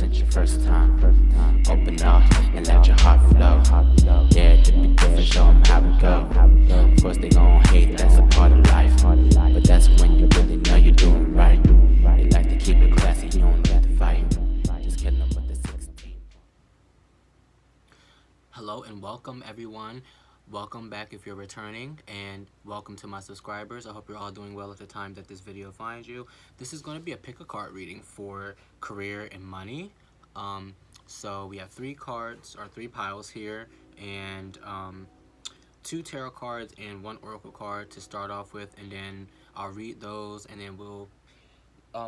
since your first time. Open up and let your heart flow. Dare to be different, show them how it go. Of course they gon' hate, that's a part of life. But that's when you really know you're doing right. They like to keep it classy, you don't let the fight. Just kidding them with the 16. Hello and welcome everyone. Welcome back if you're returning, and welcome to my subscribers. I hope you're all doing well at the time that this video finds you. This is going to be a pick a card reading for career and money. So we have 3 cards, or 3 piles here, and 2 tarot cards and 1 oracle card to start off with, and then I'll read those, and then we'll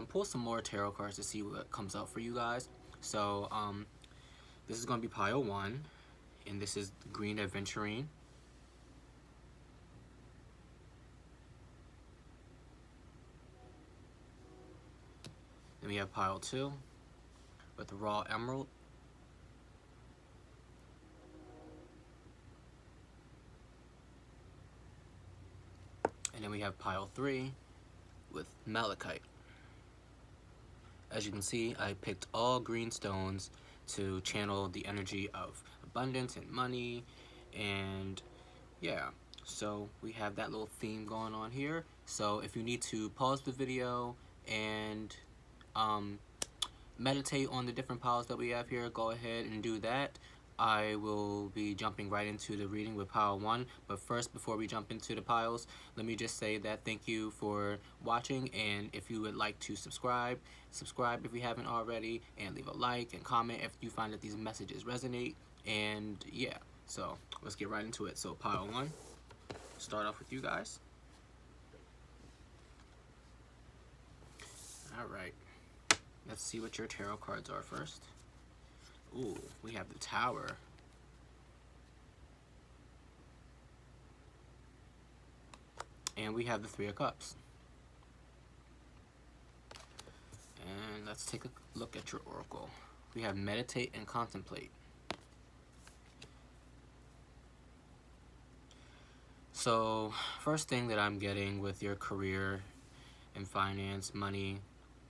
pull some more tarot cards to see what comes out for you guys. So this is going to be pile 1, and this is Green Adventurine. Then we have pile 2 with Raw Emerald. And then we have pile 3 with Malachite. As you can see, I picked all green stones to channel the energy of abundance and money, and yeah, so we have that little theme going on here. So if you need to pause the video and meditate on the different piles that we have here, go ahead and do that. I will be jumping right into the reading with pile 1, but first, before we jump into the piles, let me just say that thank you for watching, and if you would like to subscribe if you haven't already, and leave a like and comment if you find that these messages resonate. And yeah, so let's get right into it. So pile 1, start off with you guys. Alright, let's see what your tarot cards are first. Ooh, we have the Tower. And we have the 3 of Cups. And let's take a look at your oracle. We have Meditate and Contemplate. So, first thing that I'm getting with your career and finance, money,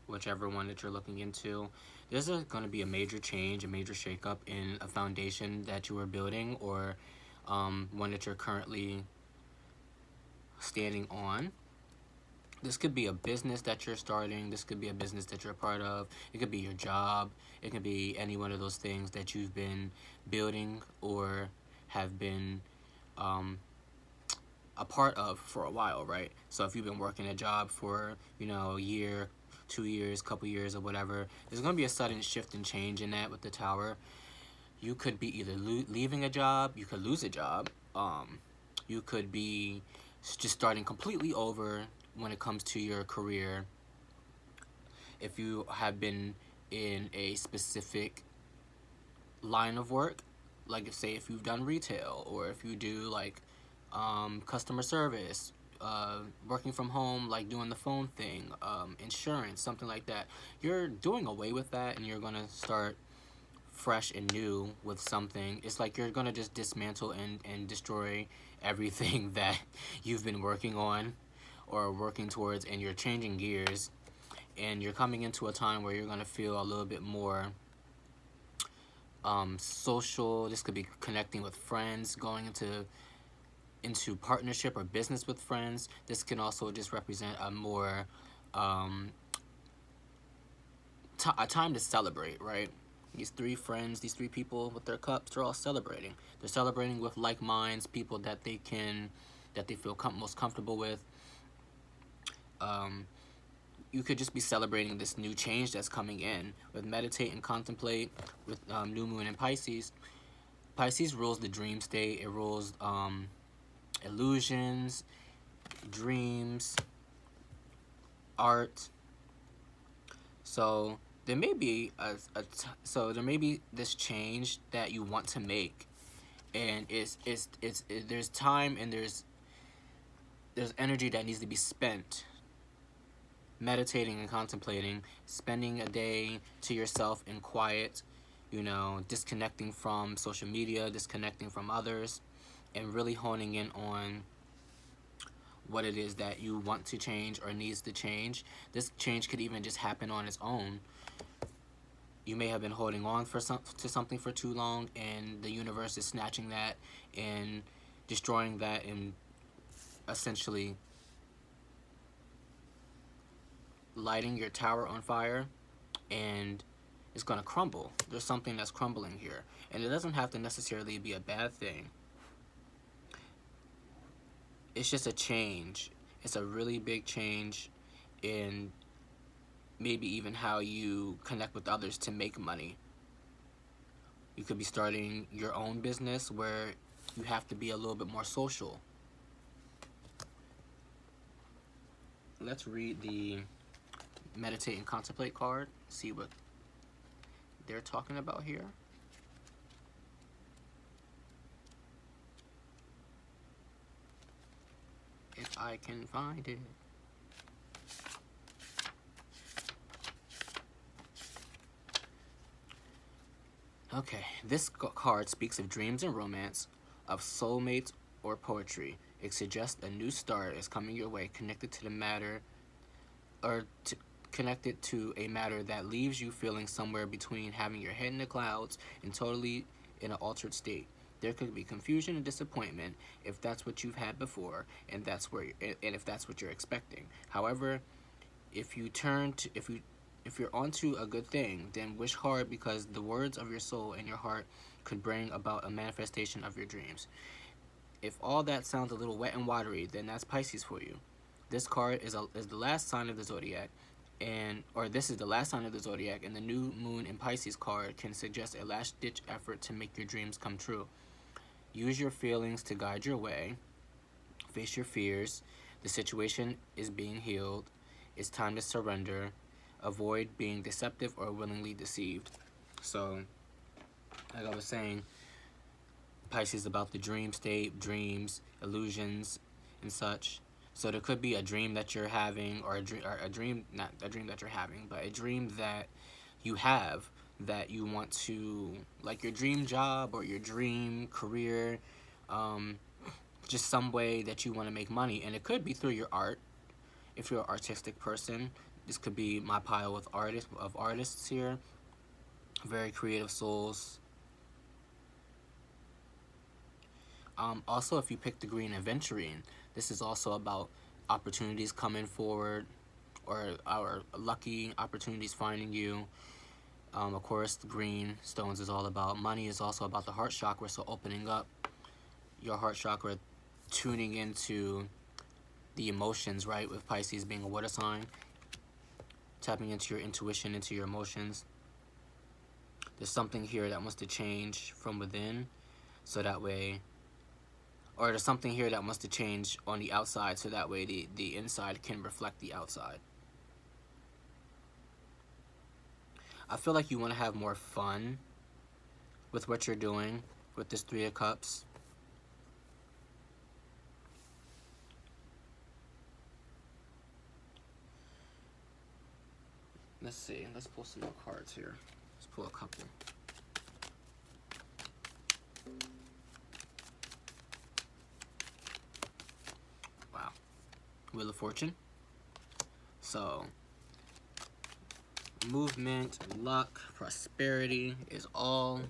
whichever one that you're looking into, there's going to be a major change, a major shakeup in a foundation that you are building, or one that you're currently standing on. This could be a business that you're starting. This could be a business that you're a part of. It could be your job. It could be any one of those things that you've been building or have been a part of for a while, right? So if you've been working a job for, a year, 2 years, couple years, or whatever, there's going to be a sudden shift and change in that with the Tower. You could be either leaving a job, you could lose a job, you could be just starting completely over when it comes to your career. If you have been in a specific line of work, like say if you've done retail, or if you do like customer service, working from home, like doing the phone thing, insurance, something like that, you're doing away with that and you're gonna start fresh and new with something. It's like you're gonna just dismantle and destroy everything that you've been working on or working towards, and you're changing gears, and you're coming into a time where you're gonna feel a little bit more social. This could be connecting with friends, going into partnership or business with friends. This can also just represent a more a time to celebrate, right? These 3 friends, these 3 people with their cups, they're all celebrating. They're celebrating with like minds, people that they feel most comfortable with. You could just be celebrating this new change that's coming in. With Meditate and Contemplate, with New Moon in Pisces. Pisces rules the dream state. It rules illusions, dreams, art. So there may be this change that you want to make, and there's time and there's energy that needs to be spent meditating and contemplating, spending a day to yourself in quiet, disconnecting from social media, disconnecting from others, and really honing in on what it is that you want to change or needs to change. This change could even just happen on its own. you may have been holding on to something for too long, and the universe is snatching that and destroying that, and essentially lighting your tower on fire, and it's going to crumble. There's something that's crumbling here, and it doesn't have to necessarily be a bad thing. It's just a change. It's a really big change in maybe even how you connect with others to make money. You could be starting your own business where you have to be a little bit more social. Let's read the Meditate and Contemplate card, see what they're talking about here. If I can find it. Okay, this card speaks of dreams and romance, of soulmates or poetry. It suggests a new start is coming your way, connected to the matter, or connected to a matter that leaves you feeling somewhere between having your head in the clouds and totally in an altered state. There could be confusion and disappointment if that's what you've had before, and if that's what you're expecting. However, if you're onto a good thing, then wish hard, because the words of your soul and your heart could bring about a manifestation of your dreams. If all that sounds a little wet and watery, then that's Pisces for you. This card is the last sign of the zodiac, this is the last sign of the zodiac, and the new moon in Pisces card can suggest a last-ditch effort to make your dreams come true. Use your feelings to guide your way. Face your fears. The situation is being healed. It's time to surrender. Avoid being deceptive or willingly deceived. So, like I was saying, Pisces is about the dream state, dreams, illusions, and such. So there could be a dream that you're having, or not a dream that you're having, but a dream that you have that you want to, like your dream job or your dream career, just some way that you want to make money. And it could be through your art. If you're an artistic person, this could be my pile of artists here. Very creative souls. Also, if you pick the green aventurine, this is also about opportunities coming forward, or lucky opportunities finding you. Of course, the green stones is all about money. Is also about the heart chakra, so opening up your heart chakra, tuning into the emotions, right? With Pisces being a water sign, tapping into your intuition, into your emotions. There's something here that wants to change from within, so that way, or there's something here that wants to change on the outside, so that way the inside can reflect the outside. I feel like you want to have more fun with what you're doing with this Three of Cups. Let's see. Let's pull some more cards here. Let's pull a couple. Wow. Wheel of Fortune. So, movement, luck, prosperity is all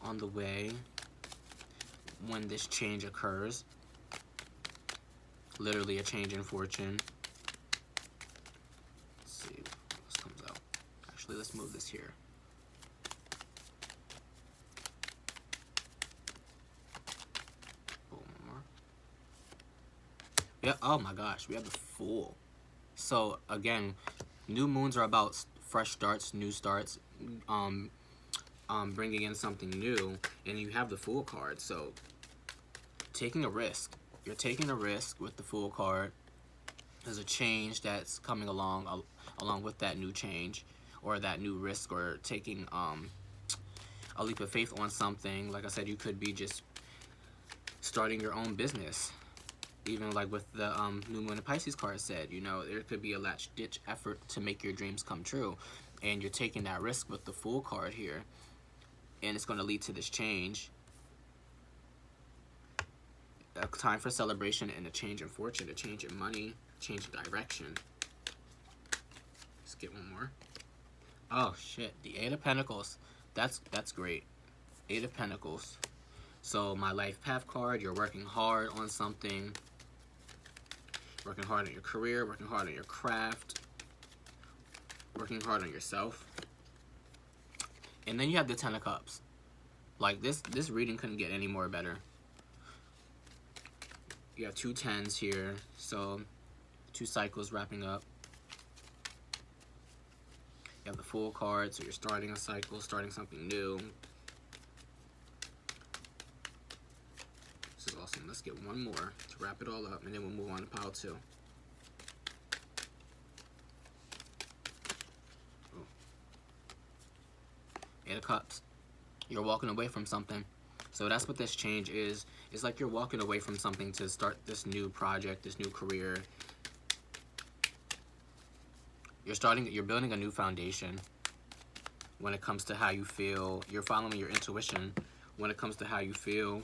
on the way when this change occurs. Literally a change in fortune. Let's see what else comes out. Actually, let's move this here. Boom, more. Yeah, oh my gosh, we have the Fool. So again, new moons are about fresh starts, new starts, bringing in something new, and you have the Fool card. So taking a risk. You're taking a risk with the Fool card. There's a change that's coming along with that new change, or that new risk, or taking a leap of faith on something. Like I said, you could be just starting your own business. Even like with the New Moon and Pisces card said, you know, there could be a last-ditch effort to make your dreams come true. And you're taking that risk with the Fool card here. And it's going to lead to this change. A time for celebration and a change in fortune, a change in money, change in direction. Let's get one more. Oh shit, the Eight of Pentacles. That's great. Eight of Pentacles. So my life path card, you're working hard on something. Working hard on your career, working hard on your craft, working hard on yourself. And then you have the Ten of Cups. Like this reading couldn't get any more better. You have two tens here, so 2 cycles wrapping up. You have the Fool card, so you're starting a cycle, starting something new. This is awesome. Let's get one more to wrap it all up, and then we'll move on to pile 2. Oh. Eight of Cups. You're walking away from something. So that's what this change is. It's like you're walking away from something to start this new project, this new career. You're building a new foundation when it comes to how you feel. You're following your intuition when it comes to how you feel.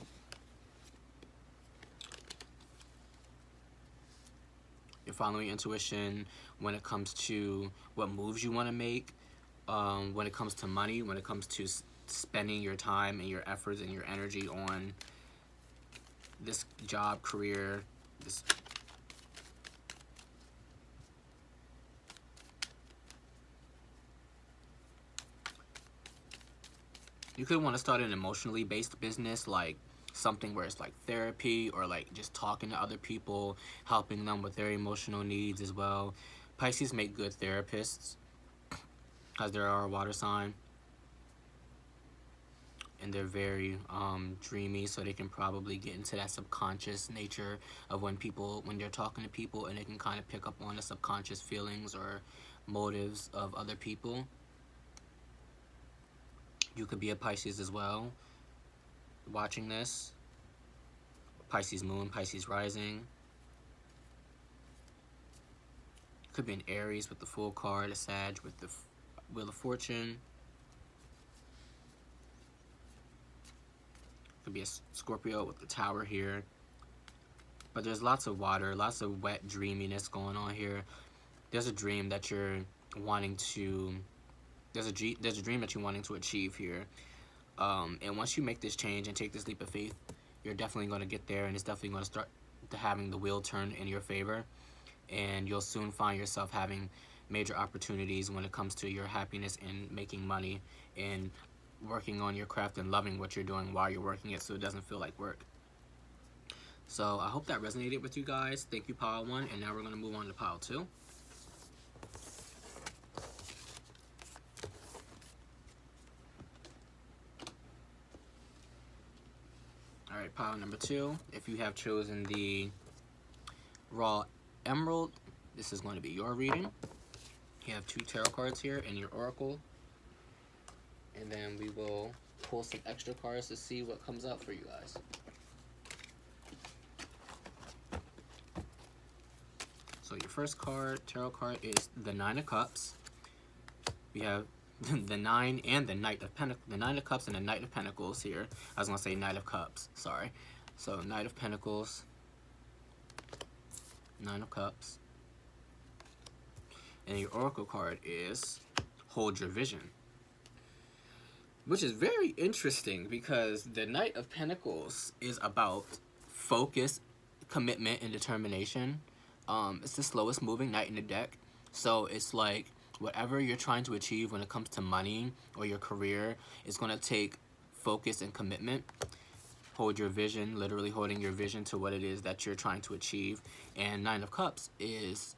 You're following your intuition when it comes to what moves you want to make, when it comes to money, when it comes to spending your time and your efforts and your energy on this job, career, this. You could want to start an emotionally based business, like something where it's like therapy or like just talking to other people, helping them with their emotional needs as well. Pisces make good therapists because they are a water sign. And they're very dreamy, so they can probably get into that subconscious nature of when they're talking to people, and they can kind of pick up on the subconscious feelings or motives of other people. You could be a Pisces as well, watching this. Pisces moon, Pisces rising. Could be an Aries with the Fool card, a Sag with the Wheel of Fortune. Could be a Scorpio with the Tower here. But there's lots of water, lots of wet dreaminess going on here. There's a dream that you're wanting to. There's a dream that you're wanting to achieve here. And once you make this change and take this leap of faith, you're definitely going to get there, and it's definitely going to start to having the wheel turn in your favor. And you'll soon find yourself having major opportunities when it comes to your happiness and making money and working on your craft and loving what you're doing while you're working it, so it doesn't feel like work. So I hope that resonated with you guys. Thank you, pile 1, and now we're going to move on to pile 2. Alright, pile number 2. If you have chosen the Raw Emerald, this is going to be your reading. You have 2 tarot cards here and your oracle. And then we will pull some extra cards to see what comes out for you guys. So your first tarot card, is the Nine of Cups. We have the 9 and the Knight of Pentacles, the 9 of Cups and the Knight of Pentacles here. I was gonna say Knight of Cups, sorry. So Knight of Pentacles, 9 of Cups. And your oracle card is Hold Your Vision. Which is very interesting because the Knight of Pentacles is about focus, commitment, and determination. It's the slowest moving knight in the deck. So it's like whatever you're trying to achieve when it comes to money or your career is going to take focus and commitment. Hold your vision, literally holding your vision to what it is that you're trying to achieve. And 9 of Cups is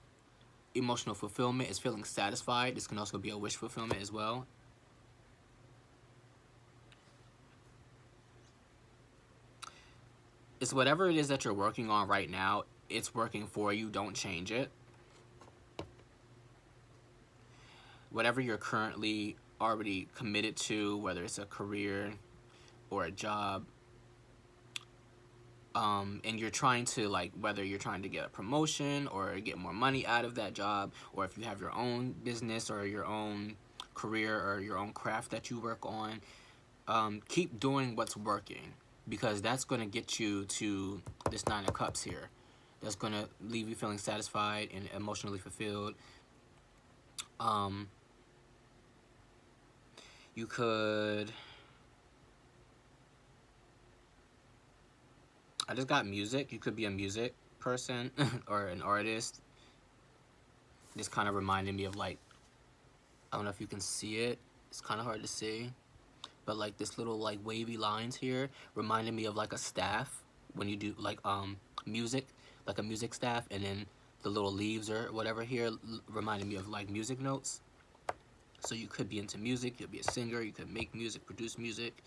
emotional fulfillment, is feeling satisfied. This can also be a wish fulfillment as well. It's whatever it is that you're working on right now, it's working for you, don't change it. Whatever you're currently already committed to, whether it's a career or a job, and you're trying to, like, whether you're trying to get a promotion or get more money out of that job, or if you have your own business or your own career or your own craft that you work on, keep doing what's working, because that's going to get you to this 9 of Cups here. That's going to leave you feeling satisfied and emotionally fulfilled. You could, I just got music. You could be a music person or an artist. This kind of reminded me of like, I don't know if you can see it. It's kind of hard to see. But like this little like wavy lines here reminded me of like a staff when you do like music, like a music staff, and then the little leaves or whatever here reminded me of like music notes. So you could be into music, you could be a singer, you could make music, produce music.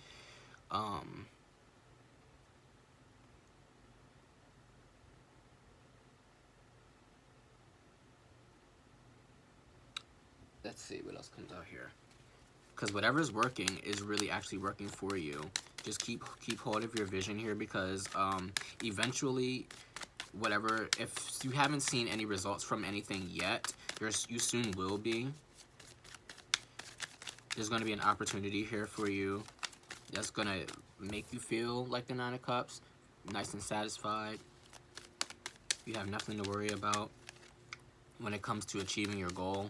Let's see what else comes out here. Because whatever's working is really actually working for you. Just keep hold of your vision here, because eventually, whatever, if you haven't seen any results from anything yet, you soon will be. There's going to be an opportunity here for you that's going to make you feel like the Nine of Cups, nice and satisfied. You have nothing to worry about when it comes to achieving your goal,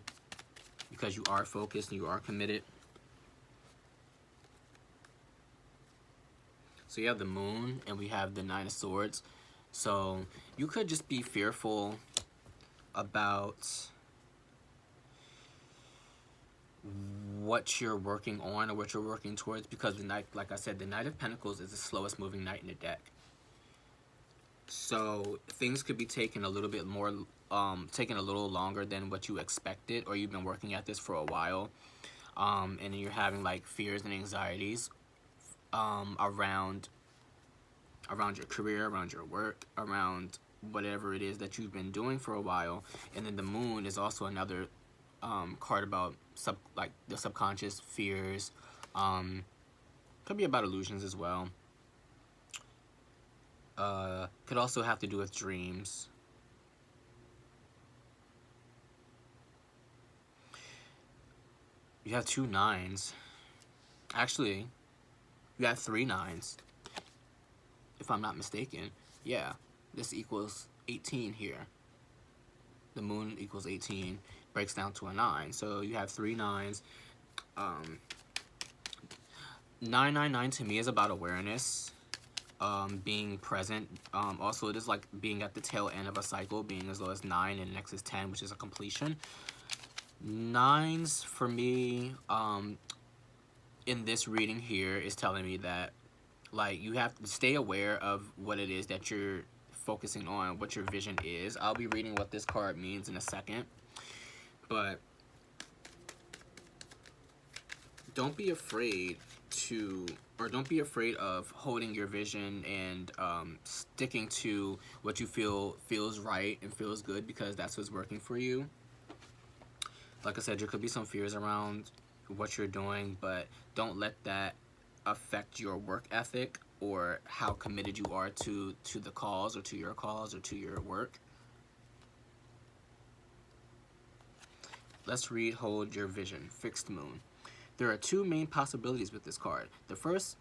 because you are focused and you are committed. So you have the Moon and we have the Nine of Swords. So you could just be fearful about what you're working on or what you're working towards, because the Knight, like I said, the Knight of Pentacles is the slowest moving knight in the deck. So things could be taking a little bit more, taking a little longer than what you expected, or you've been working at this for a while, and then you're having like fears and anxieties around your career, around your work, around whatever it is that you've been doing for a while. And then the Moon is also another card about the subconscious fears. Could be about illusions as well. Could also have to do with dreams. You have 2 9s. Actually, you have 3 9s, if I'm not mistaken. Yeah, this equals 18 here. The Moon equals 18, breaks down to a 9. So you have 3 9s. 999 to me is about awareness, being present. Also, it is like being at the tail end of a cycle, being as low as 9 and next is 10, which is a completion. 9s for me, in this reading here, is telling me that like you have to stay aware of what it is that you're focusing on, what your vision is. I'll be reading what this card means in a second, but don't be afraid of holding your vision and sticking to what you feel feels right and feels good, because that's what's working for you. Like I said, there could be some fears around what you're doing, but don't let that affect your work ethic or how committed you are to the cause, or to your cause, or to your work. Let's read Hold Your Vision, Fixed Moon. There are 2 main possibilities with this card. The first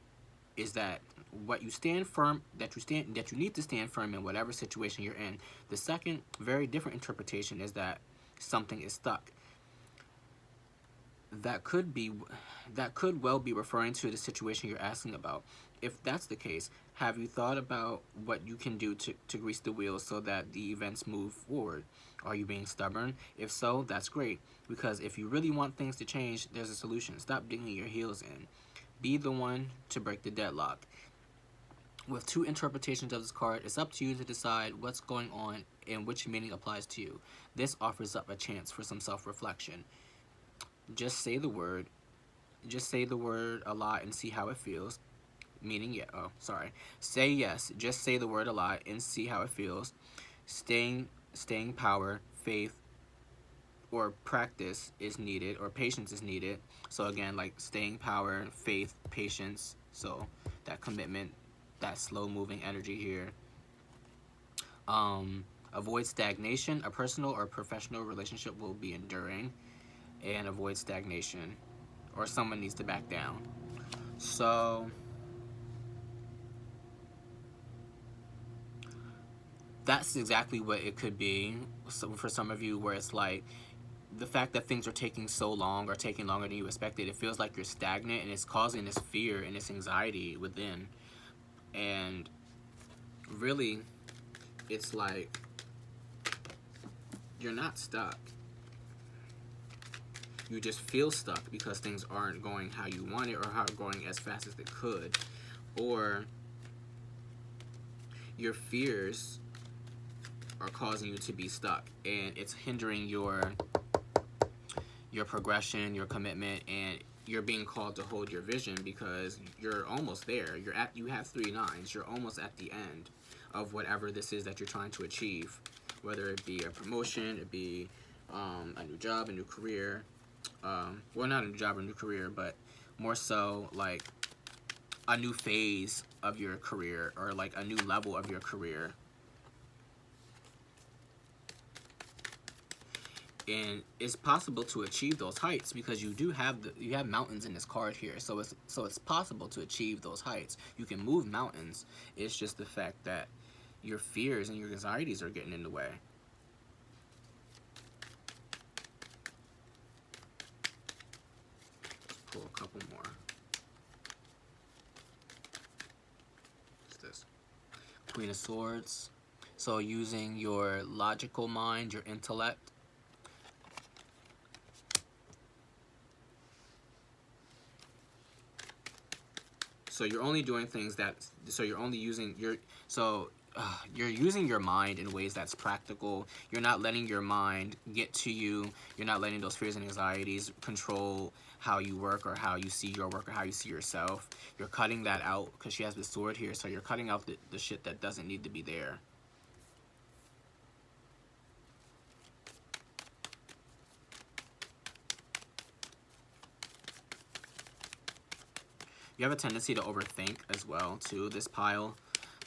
is that what you stand firm, that you need to stand firm in whatever situation you're in. The second, very different interpretation, is that something is stuck. That could well be referring to the situation you're asking about. If that's the case, have you thought about what you can do to grease the wheels so that the events move forward? Are you being stubborn? If so, that's great, because if you really want things to change, there's a solution. Stop digging your heels in. Be the one to break the deadlock. With 2 interpretations of this card, it's up to you to decide what's going on and which meaning applies to you. This offers up a chance for some self-reflection. Just say the word a lot and see how it feels. Meaning, yeah, say yes, just say the word a lot and see how it feels. Staying power, faith, or practice is needed, or patience is needed. So again, like staying power, faith, patience, so that commitment, that slow moving energy here. Avoid stagnation. A personal or professional relationship will be enduring, and avoid stagnation, or someone needs to back down. So that's exactly what it could be. So for some of you, where it's like the fact that things are taking so long or taking longer than you expected, it feels like you're stagnant, and it's causing this fear and this anxiety within. And really, it's like you're not stuck. You just feel stuck because things aren't going how you want it, or aren't going as fast as they could. Or your fears are causing you to be stuck, and it's hindering your progression, your commitment, and you're being called to hold your vision because you're almost there. You have 3 nines. You're almost at the end of whatever this is that you're trying to achieve, whether it be a promotion, it be a new job, a new career. Well, not a new job or a new career, but more so like a new phase of your career, or like a new level of your career. And it's possible to achieve those heights because you have mountains in this card here, so it's possible to achieve those heights. You can move mountains. It's just the fact that your fears and your anxieties are getting in the way. Let's pull a couple more. What's this? Queen of Swords. So using your logical mind, your intellect. So you're only doing things you're only using you're using your mind in ways that's practical. You're not letting your mind get to you. You're not letting those fears and anxieties control how you work, or how you see your work, or how you see yourself. You're cutting that out because she has the sword here. So you're cutting out the shit that doesn't need to be there. You have a tendency to overthink as well, too, this pile.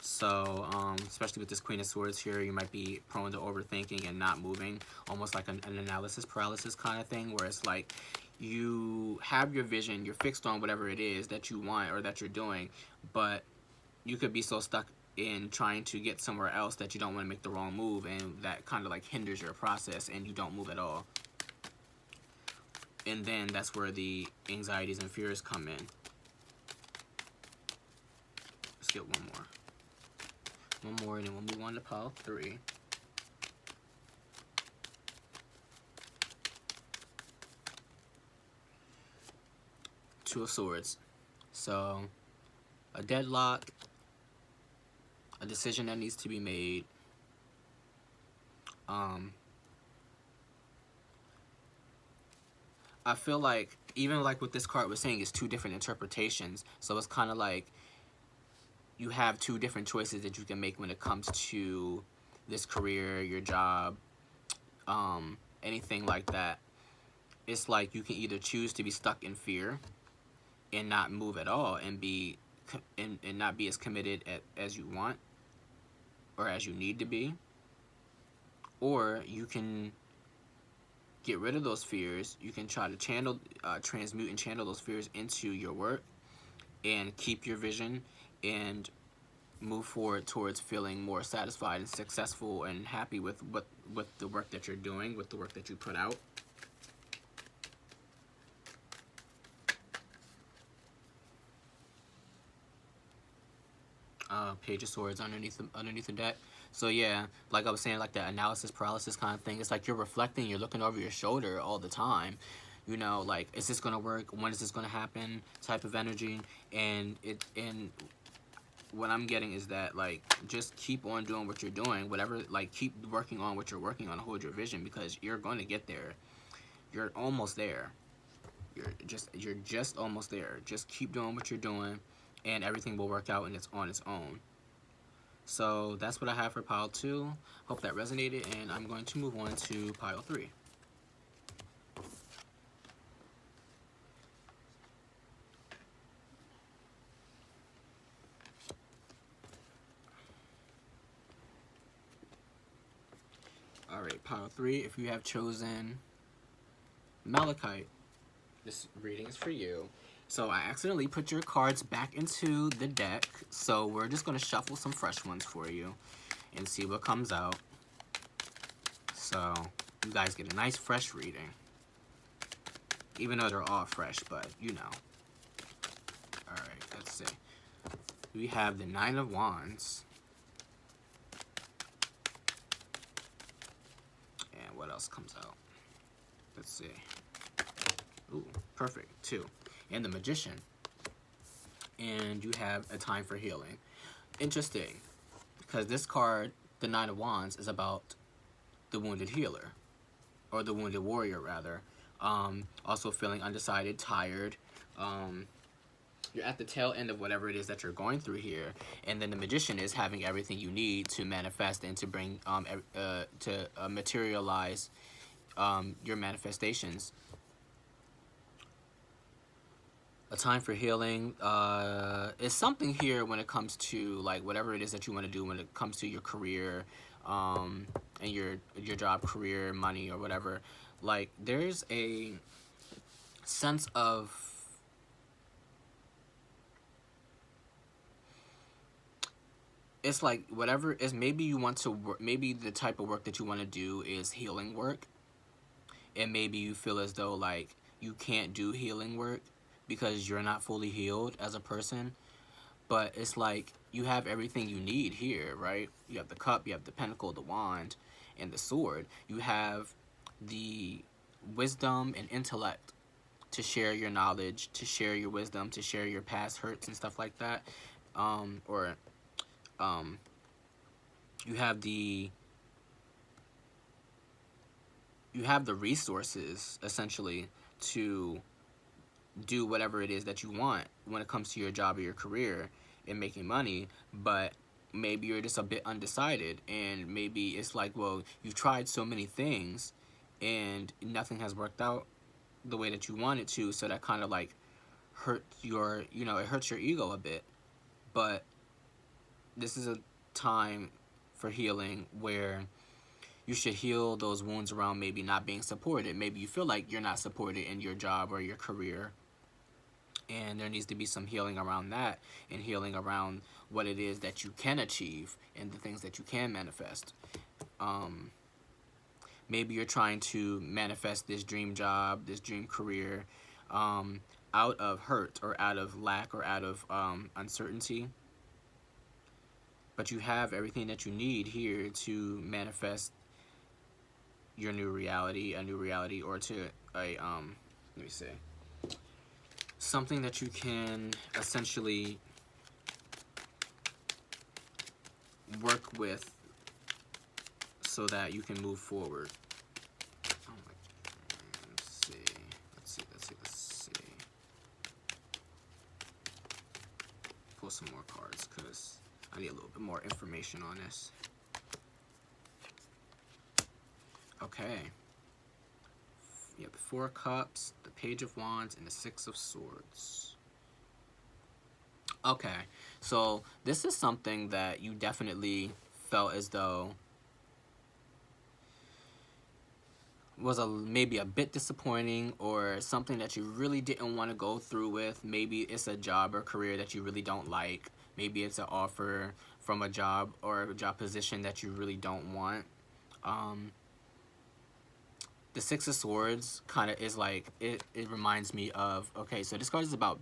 So, especially with this Queen of Swords here, you might be prone to overthinking and not moving. Almost like an analysis paralysis kind of thing, where it's like you have your vision, you're fixed on whatever it is that you want or that you're doing, but you could be so stuck in trying to get somewhere else that you don't want to make the wrong move, and that kind of like hinders your process, and you don't move at all. And then that's where the anxieties and fears come in. Let's get one more. One more, and then we'll move on to pile 3. Two of Swords. So, a deadlock, a decision that needs to be made. I feel like, even like what this card was saying, is 2 different interpretations. So it's kind of like you have 2 different choices that you can make when it comes to this career, your job, anything like that. It's like you can either choose to be stuck in fear and not move at all, and not be as committed as you want or as you need to be, or you can get rid of those fears. You can try to transmute and channel those fears into your work, and keep your vision, and move forward towards feeling more satisfied and successful and happy with the work that you're doing, with the work that you put out. Page of Swords underneath the deck. So yeah, like I was saying, like that analysis paralysis kind of thing. It's like you're reflecting, you're looking over your shoulder all the time. You know, like, is this gonna work? When is this gonna happen? Type of energy. And what I'm getting is that, like, just keep on doing what you're doing. Whatever, like, keep working on what you're working on. Hold your vision, because you're going to get there. You're almost there. You're just almost there. Just keep doing what you're doing, and everything will work out, and it's on its own. So that's what I have for pile 2. Hope that resonated, and I'm going to move on to pile 3. Alright, pile 3, if you have chosen Malachite, this reading is for you. So I accidentally put your cards back into the deck, so we're just going to shuffle some fresh ones for you and see what comes out. So you guys get a nice fresh reading. Even though they're all fresh, but you know. Alright, let's see. We have the Nine of Wands. And what else comes out? Let's see. Ooh, perfect. 2. And the Magician. And you have a time for healing. Interesting. Because this card, the Nine of Wands, is about the wounded healer. Or the wounded warrior, rather. Also feeling undecided, tired. You're at the tail end of whatever it is that you're going through here. And then the Magician is having everything you need to manifest and to bring, materialize your manifestations. A time for healing is something here when it comes to like whatever it is that you want to do when it comes to your career, and your job, career, money, or whatever. Like there's a sense of it's like whatever is, maybe you want to work, maybe the type of work that you want to do is healing work, and maybe you feel as though like you can't do healing work because you're not fully healed as a person. But it's like you have everything you need here, right? You have the cup, you have the pentacle, the wand, and the sword. You have the wisdom and intellect to share your knowledge, to share your wisdom, to share your past hurts and stuff like that. You have the resources essentially to do whatever it is that you want when it comes to your job or your career and making money, but maybe you're just a bit undecided, and maybe it's like, well, you've tried so many things and nothing has worked out the way that you want it to, so that kind of like hurts your, it hurts your ego a bit. But this is a time for healing where you should heal those wounds around maybe not being supported. Maybe you feel like you're not supported in your job or your career, and there needs to be some healing around that, and healing around what it is that you can achieve and the things that you can manifest. Maybe you're trying to manifest this dream job, this dream career, out of hurt or out of lack or out of uncertainty. But you have everything that you need here to manifest your new reality, a new reality, or to a, let me see, something that you can essentially work with so that you can move forward. Oh my, let's see. Pull some more cards because I need a little bit more information on this. Okay. You have the Four of Cups, the Page of Wands, and the Six of Swords. Okay, so this is something that you definitely felt as though was maybe a bit disappointing, or something that you really didn't want to go through with. Maybe it's a job or career that you really don't like. Maybe it's an offer from a job or a job position that you really don't want. The Six of Swords kind of is like, it reminds me of, okay, so this card is about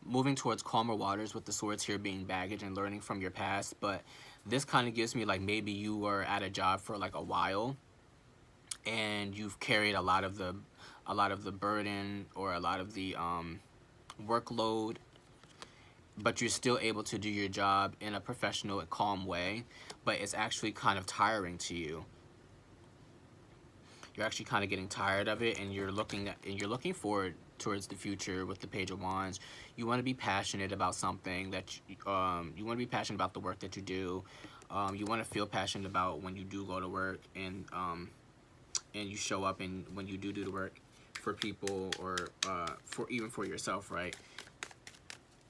moving towards calmer waters, with the swords here being baggage and learning from your past. But this kind of gives me like maybe you were at a job for like a while and you've carried a lot of the burden or a lot of the workload, but you're still able to do your job in a professional and calm way, but it's actually kind of tiring to you. You're actually kind of getting tired of it, and you're looking forward towards the future with the Page of Wands. You want to be passionate about something that you want to be passionate about the work that you do. You want to feel passionate about when you do go to work, and you show up, and when you do the work for people, or even for yourself, right?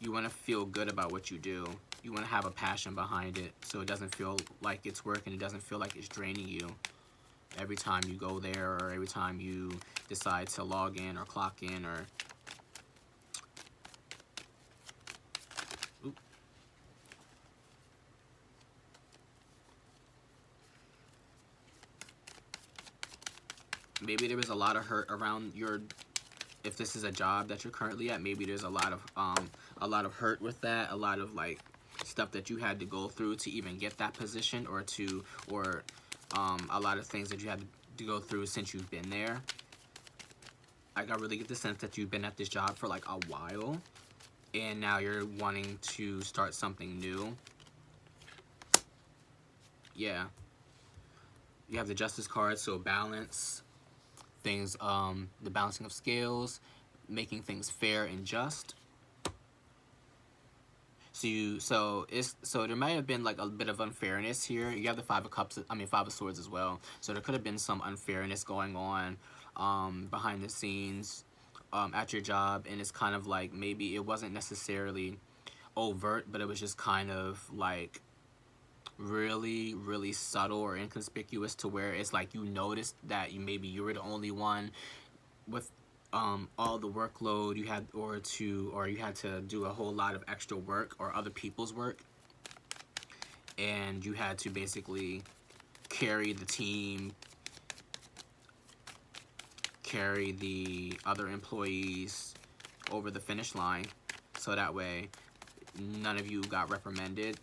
You want to feel good about what you do. You want to have a passion behind it, so it doesn't feel like it's work, and it doesn't feel like it's draining you every time you go there, or every time you decide to log in or clock in, or maybe there was a lot of hurt around your, if this is a job that you're currently at, maybe there's a lot of hurt with that, a lot of like stuff that you had to go through to even get that position, or a lot of things that you had to go through since you've been there. I really get the sense that you've been at this job for like a while, and now you're wanting to start something new. Yeah. You have the Justice card, so balance things, the balancing of scales, making things fair and just. So there might have been like a bit of unfairness here. You have the Five of Swords as well. So there could have been some unfairness going on behind the scenes at your job, and it's kind of like maybe it wasn't necessarily overt, but it was just kind of like really, really subtle or inconspicuous, to where it's like you noticed that maybe you were the only one with all the workload you had, or you had to do a whole lot of extra work or other people's work, and you had to basically carry the team, carry the other employees over the finish line, so that way none of you got reprimanded,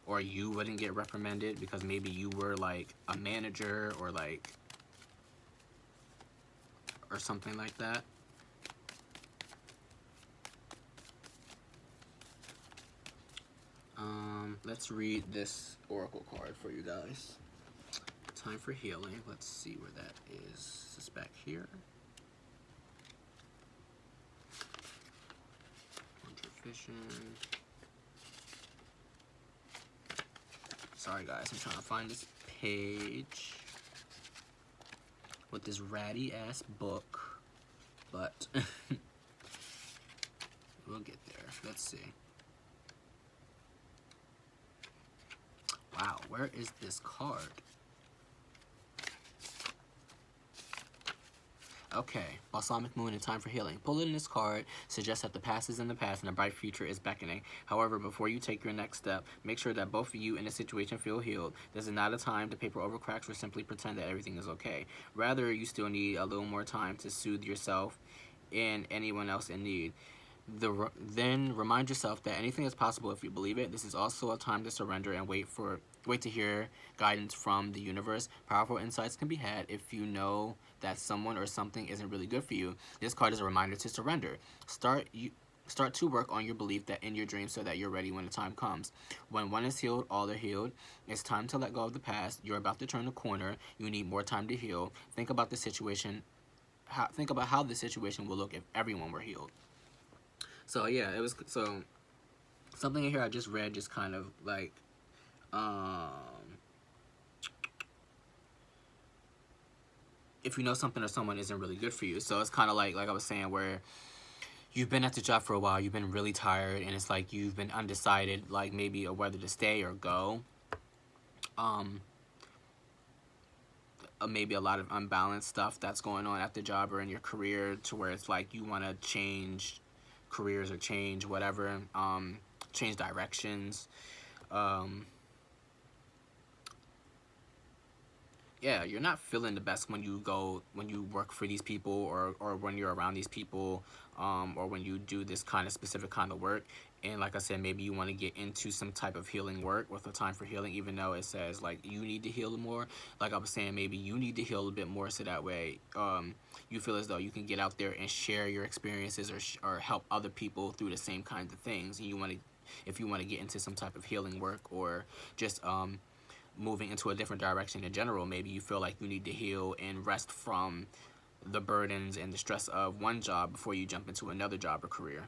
or you wouldn't get reprimanded because maybe you were like a manager or something like that. Let's read this oracle card for you guys. Time for healing. Let's see where that is. Is this back here? Vision. Sorry guys, I'm trying to find this page with this ratty ass book, but we'll get there. Let's see. Wow, where is this card? Okay, Balsamic Moon and Time for Healing. Pulling this card suggests that the past is in the past and a bright future is beckoning. However, before you take your next step, make sure that both of you in the situation feel healed. This is not a time to paper over cracks or simply pretend that everything is okay. Rather, you still need a little more time to soothe yourself and anyone else in need. Then remind yourself that anything is possible if you believe it. This is also a time to surrender and wait to hear guidance from the universe. Powerful insights can be had if you know that someone or something isn't really good for you. This card is a reminder to surrender. Start to work on your belief that in your dreams, so that you're ready when the time comes. When one is healed, all are healed. It's time to let go of the past. You're about to turn the corner. You need more time to heal. Think about the situation. Think about how the situation will look if everyone were healed. So yeah, it was something in here I just read, just kind of like if you know something or someone isn't really good for you. So it's kind of like I was saying, where you've been at the job for a while, you've been really tired, and it's like you've been undecided, like maybe whether to stay or go. Maybe a lot of unbalanced stuff that's going on at the job or in your career, to where it's like you want to change careers or change whatever, change directions. Yeah, you're not feeling the best when you work for these people, or when you're around these people, or when you do this kind of specific kind of work. And like I said, maybe you want to get into some type of healing work with a time for healing, even though it says like you need to heal more. Like I was saying, maybe you need to heal a bit more, so that way you feel as though you can get out there and share your experiences, or help other people through the same kinds of things. And if you want to get into some type of healing work, or just moving into a different direction in general, maybe you feel like you need to heal and rest from the burdens and the stress of one job before you jump into another job or career.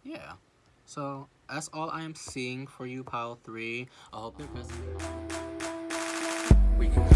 Yeah, so that's all I am seeing for you, pile 3. I hope you're present. We can